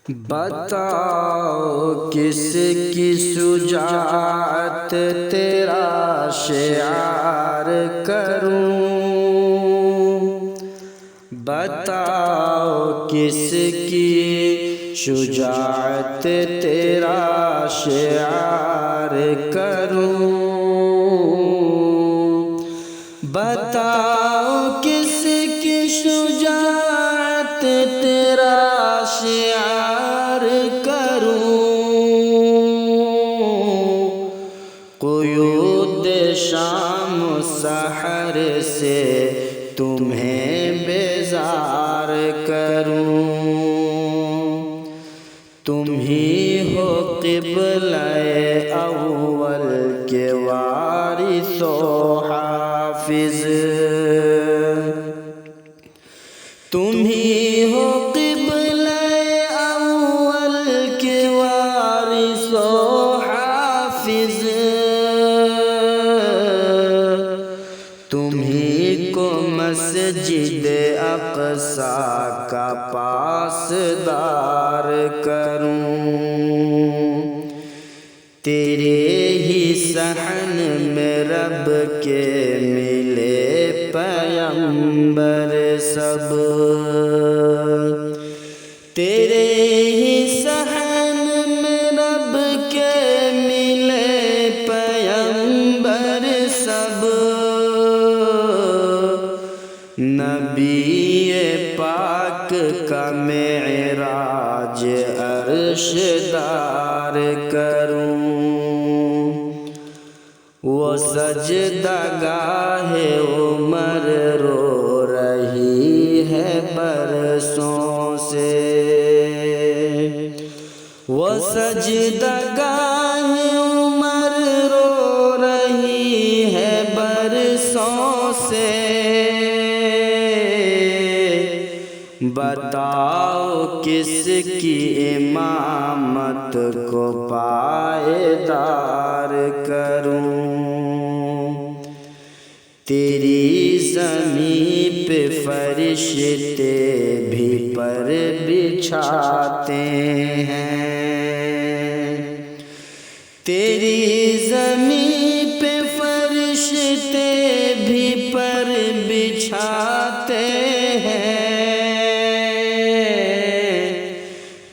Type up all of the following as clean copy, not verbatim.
بتاؤ کس کی شجاعت تیرا شعار کروں، بتاؤ کس کی شجاعت تیرا شعار کروں، بتاؤ کس کی شجاعت تیرا شعار کروں، قیود شام و سحر سے تمہیں بیزار کروں، تم ہی ہو قبلہ اول کے وارث و حافظ، تم ہی ہو قبلہ اول کے وارث و حافظ، تم ہی کو مسجد اقصیٰ کا پاسدار کروں، تیرے ہی صحن میں رب کے ملے پیغمبر سب، تیرے ہی صحن میں رب کے ملے پیغمبر سب، نبی پاک کا معراج عرش دار کروں، وہ سجدہ گاہ عمر رو رہی ہے برسوں سے، وہ سجدہ گاہ عمر رو رہی ہے برسوں سے، بتاؤ کس کی امامت کو پائیدار کروں، تیری زمین پہ فرشتے بھی پر بچھاتے ہیں، تیری زمین پہ فرشتے بھی پر بچھاتے ہیں،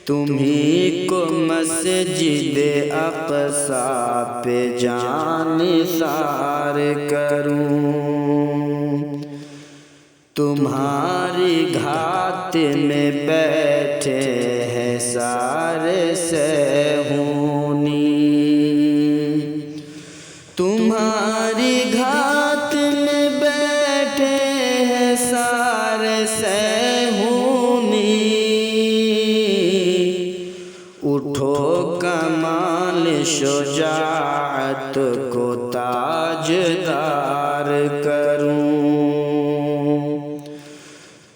تم ہی کو مسجد اقصیٰ پہ جانثار کروں، تمہاری گھات میں بیٹھے ہیں سارے سیہونی، تمہاری گھات میں بیٹھے ہیں سارے سیہونی، اٹھو کمال شجاعت کو تاجدار کروں،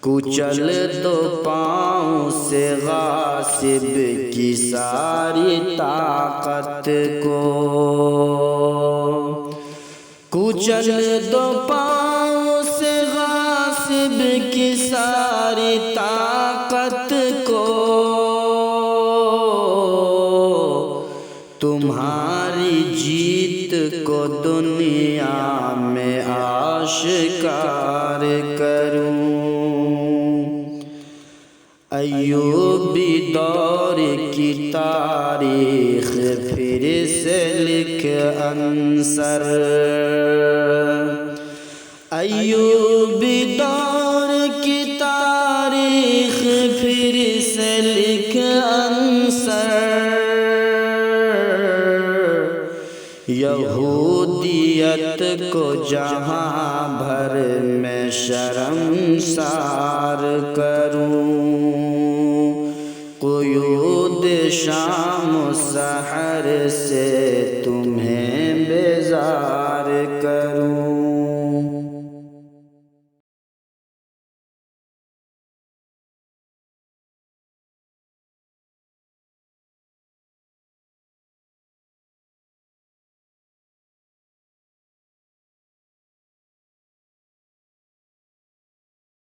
کچل دو پاؤں سے غاصب کی ساری طاقت کو، کچل دو پاؤں سے غاصب کی ساری طاقت کو، تمہاری جیت کو دنیا میں آشکار کروں، ایوبی دور کی تاریخ پھر سے لکھ انصر، ایوبی دور کی تاریخ پھر سے لکھ انصر، یہودیت کو جہاں بھر میں شرمسار کروں، قیود شام و سحر سے تمہیں بیزار کروں۔